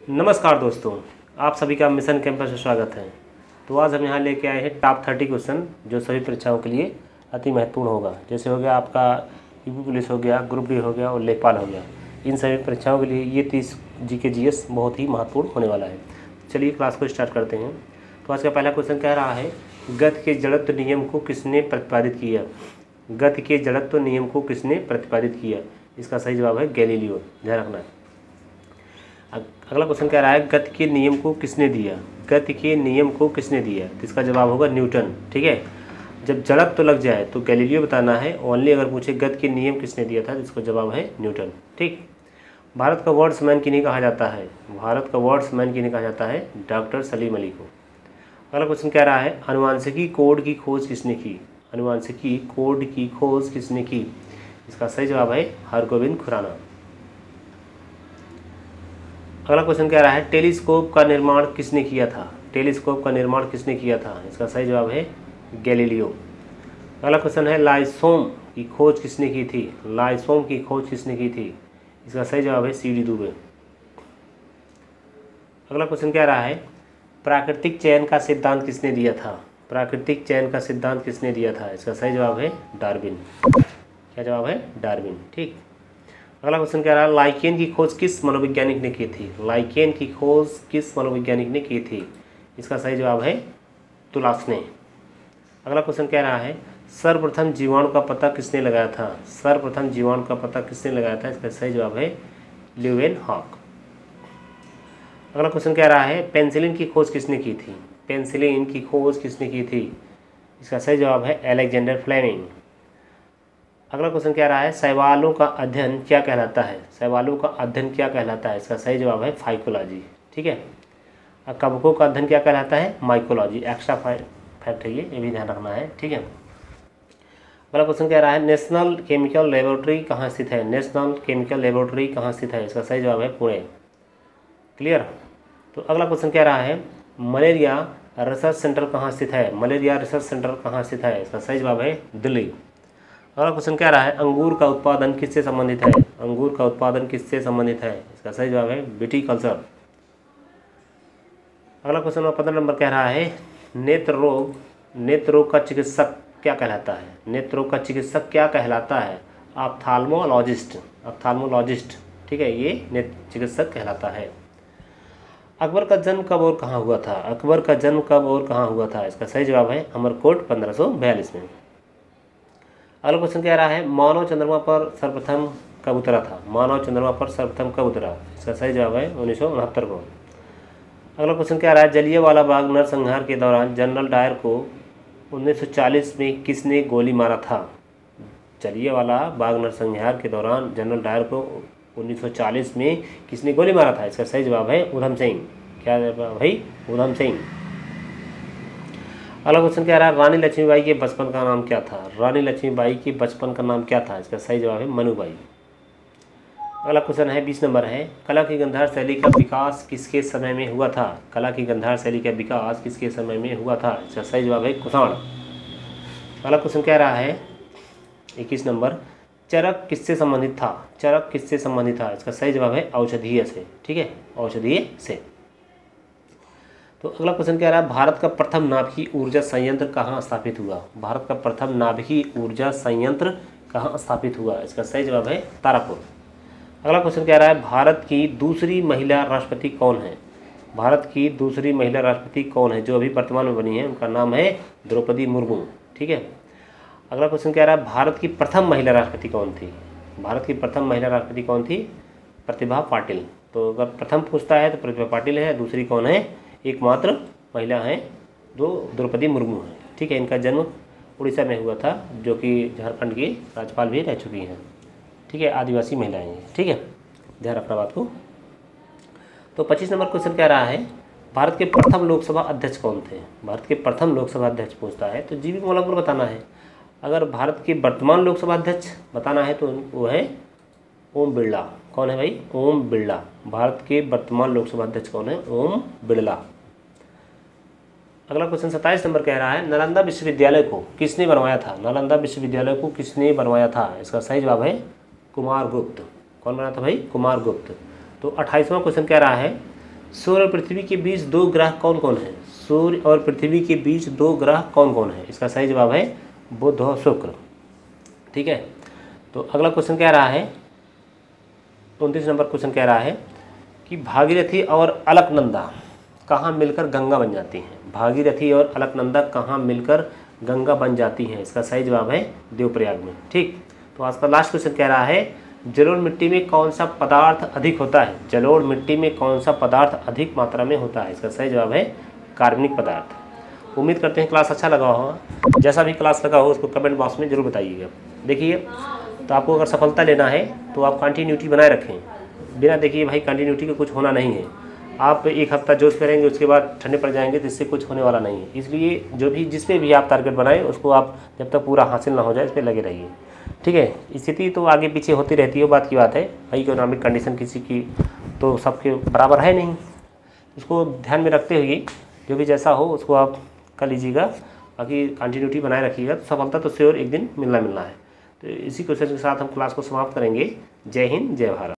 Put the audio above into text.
नमस्कार दोस्तों, आप सभी का मिशन कैंपस में स्वागत है। तो आज हम यहाँ लेके आए हैं टॉप 30 क्वेश्चन जो सभी परीक्षाओं के लिए अति महत्वपूर्ण होगा। जैसे हो गया आपका यूपी पुलिस हो गया, ग्रुप डी हो गया और लेखपाल हो गया। इन सभी परीक्षाओं के लिए ये 30 जीके जीएस बहुत ही महत्वपूर्ण होने वाला है। चलिए क्लास को स्टार्ट करते हैं। तो आज का पहला क्वेश्चन कह रहा है, गति के जड़त्व नियम को किसने प्रतिपादित किया? गति के जड़त्व नियम को किसने प्रतिपादित किया? इसका सही जवाब है गैलीलियो। ध्यान रखना। अगला क्वेश्चन कह रहा है, गति के नियम को किसने दिया? गति के नियम को किसने दिया? तो इसका जवाब होगा न्यूटन। ठीक है, जब जड़त्व तो लग जाए तो गैलीलियो बताना है। ओनली अगर पूछे गति के नियम किसने दिया था तो इसका जवाब है न्यूटन। ठीक। भारत का वर्ड्समैन किन्हें कहा जाता है? भारत का वर्ड्समैन किन्हें कहा जाता है? डॉक्टर सलीम अली को। अगला क्वेश्चन कह रहा है, अनुवांशिकी कोड की खोज किसने की? अनुवांशिकी कोड की खोज किसने की? इसका सही जवाब है हरगोविंद खुराना। अगला क्वेश्चन कह रहा है, टेलीस्कोप का निर्माण किसने किया था? टेलीस्कोप का निर्माण किसने किया था? इसका सही जवाब है गैलीलियो। अगला क्वेश्चन है, लाइसोम की खोज किसने की थी? लाइसोम की खोज किसने की थी? इसका सही जवाब है सीडी दुबे। अगला क्वेश्चन कह रहा है, प्राकृतिक चयन का सिद्धांत किसने दिया था? प्राकृतिक चयन का सिद्धांत किसने दिया था? इसका सही जवाब है डार्विन। क्या जवाब है? डार्विन। ठीक। अगला क्वेश्चन कह रहा है, लाइकेन की खोज किस मनोवैज्ञानिक ने की थी? लाइकेन की खोज किस मनोवैज्ञानिक ने की थी? इसका सही जवाब है तुलास ने। अगला क्वेश्चन कह रहा है, सर्वप्रथम जीवाणु का पता किसने लगाया था? सर्वप्रथम जीवाणु का पता किसने लगाया था? इसका सही जवाब है ल्यूवेनहॉक। अगला क्वेश्चन कह रहा है, पेंसिलिन की खोज किसने की थी? पेंसिलिन की खोज किसने की थी? इसका सही जवाब है अलेक्जेंडर फ्लेमिंग। अगला क्वेश्चन कह रहा है, शैवालों का अध्ययन क्या कहलाता है? शैवालों का अध्ययन क्या कहलाता है? इसका सही जवाब है फाइकोलॉजी। ठीक है। अब कवकों का अध्ययन क्या कहलाता है? माइकोलॉजी। एक्स्ट्रा फैक्ट है ये भी ध्यान रखना है। ठीक है। अगला क्वेश्चन कह रहा है, नेशनल केमिकल लेबोरेटरी कहाँ स्थित है? नेशनल केमिकल लेबोरेटरी कहाँ स्थित है? इसका सही जवाब है पुणे। क्लियर। तो अगला क्वेश्चन कह रहा है, मलेरिया रिसर्च सेंटर कहाँ स्थित है? मलेरिया रिसर्च सेंटर कहाँ स्थित है? इसका सही जवाब है दिल्ली। अगला क्वेश्चन कह रहा है, अंगूर का उत्पादन किससे संबंधित है? अंगूर का उत्पादन किससे संबंधित है? इसका सही जवाब है विटीकल्चर। अगला क्वेश्चन 15 नंबर कह रहा है, नेत्र रोग का चिकित्सक क्या कहलाता है? नेत्र रोग का चिकित्सक क्या कहलाता है? ऑप्थाल्मोलॉजिस्ट। ऑप्थाल्मोलॉजिस्ट। ठीक है, ये नेत्र चिकित्सक कहलाता है। अकबर का जन्म कब और कहाँ हुआ था? अकबर का जन्म कब और कहाँ हुआ था? इसका सही जवाब है अमरकोट 1542 में। अगला क्वेश्चन कह रहा है, मानव चंद्रमा पर सर्वप्रथम कब उतरा था? मानव चंद्रमा पर सर्वप्रथम कब उतरा? इसका सही जवाब है 1969 को। अगला क्वेश्चन कह रहा है, जलियांवाला बाग नरसंहार के दौरान जनरल डायर को 1940 में किसने गोली मारा था? जलियांवाला बाग नरसंहार के दौरान जनरल डायर को 1940 में किसने गोली मारा था? इसका सही जवाब है उधम सिंह। क्या जवाब भाई? उधम सिंह। अगला क्वेश्चन कह रहा है, रानी लक्ष्मीबाई के बचपन का नाम क्या था? रानी लक्ष्मीबाई के बचपन का नाम क्या था? इसका सही जवाब है मनुबाई। अगला क्वेश्चन है 20 नंबर है, कला की गांधार शैली का विकास किसके समय में हुआ था? कला की गांधार शैली का विकास किसके समय में हुआ था? इसका सही जवाब है कुषाण। अगला क्वेश्चन कह रहा है 21 नंबर, चरक किससे संबंधित था? चरक किससे संबंधित था? इसका सही जवाब है औषधीय से। ठीक है, औषधीय से। तो अगला क्वेश्चन कह रहा है, भारत का प्रथम नाभिकीय ऊर्जा संयंत्र कहाँ स्थापित हुआ? भारत का प्रथम नाभिकीय ऊर्जा संयंत्र कहाँ स्थापित हुआ? इसका सही जवाब है तारापुर। अगला क्वेश्चन कह रहा है, भारत की दूसरी महिला राष्ट्रपति कौन है? भारत की दूसरी महिला राष्ट्रपति कौन है जो अभी वर्तमान में बनी है? उनका नाम है द्रौपदी मुर्मू। ठीक है। अगला क्वेश्चन कह रहा है, भारत की प्रथम महिला राष्ट्रपति कौन थी? भारत की प्रथम महिला राष्ट्रपति कौन थी? प्रतिभा पाटिल। तो अगर प्रथम पूछता है तो प्रतिभा पाटिल है, दूसरी कौन है? एकमात्र महिला हैं जो द्रौपदी मुर्मू हैं। ठीक है, इनका जन्म उड़ीसा में हुआ था, जो कि झारखंड की राज्यपाल भी रह चुकी हैं। ठीक है, आदिवासी महिलाएं हैं। ठीक है, ध्यान रखना बात को। तो 25 नंबर क्वेश्चन कह रहा है, भारत के प्रथम लोकसभा अध्यक्ष कौन थे? भारत के प्रथम लोकसभा अध्यक्ष पूछता है तो जीवी मौलापुर बताना है। अगर भारत के वर्तमान लोकसभा अध्यक्ष बताना है तो वो है ओम बिरला। कौन है भाई? ओम बिरला। भारत के वर्तमान लोकसभा अध्यक्ष कौन है? ओम बिरला। अगला क्वेश्चन 27 नंबर कह रहा है, नालंदा विश्वविद्यालय को किसने बनवाया था? नालंदा विश्वविद्यालय को किसने बनवाया था? इसका सही जवाब है कुमार गुप्त। कौन बनाया था भाई? कुमार गुप्त। तो 28वां क्वेश्चन कह रहा है, सूर्य और पृथ्वी के बीच दो ग्रह कौन कौन है? सूर्य और पृथ्वी के बीच दो ग्रह कौन कौन है? इसका सही जवाब है बुध और शुक्र। ठीक है, तो अगला क्वेश्चन कह रहा है 29 नंबर क्वेश्चन कह रहा है कि भागीरथी और अलकनंदा कहाँ मिलकर गंगा बन जाती हैं? भागीरथी और अलकनंदा कहाँ मिलकर गंगा बन जाती हैं? इसका सही जवाब है देवप्रयाग में। ठीक, तो आज का लास्ट क्वेश्चन कह रहा है जलोढ़ मिट्टी में कौन सा पदार्थ अधिक होता है? जलोढ़ मिट्टी में कौन सा पदार्थ अधिक मात्रा में होता है? इसका सही जवाब है कार्बनिक पदार्थ। उम्मीद करते हैं क्लास अच्छा लगा होगा। जैसा भी क्लास लगा हो उसको कमेंट बॉक्स में जरूर बताइएगा। देखिए, तो आपको अगर सफलता लेना है तो आप कंटिन्यूटी बनाए रखें। बिना देखिए भाई कंटिन्यूटी का कुछ होना नहीं है। आप एक हफ्ता जोश करेंगे उसके बाद ठंडे पड़ जाएंगे तो इससे कुछ होने वाला नहीं है। इसलिए जो भी जिस पे भी आप टारगेट बनाएं उसको आप जब तक पूरा हासिल ना हो जाए इस पर लगे रहिए। ठीक है, स्थिति तो आगे पीछे होती रहती है, बात की बात है भाई। इकोनॉमिक कंडीशन किसी की तो सबके बराबर है नहीं, उसको ध्यान में रखते हुए जो भी जैसा हो उसको आप कर लीजिएगा। बाकी कंटिन्यूटी बनाए रखिएगा तो सफलता तो श्योर एक दिन मिलना है। तो इसी क्वेश्चन के साथ हम क्लास को समाप्त करेंगे। जय हिंद, जय भारत।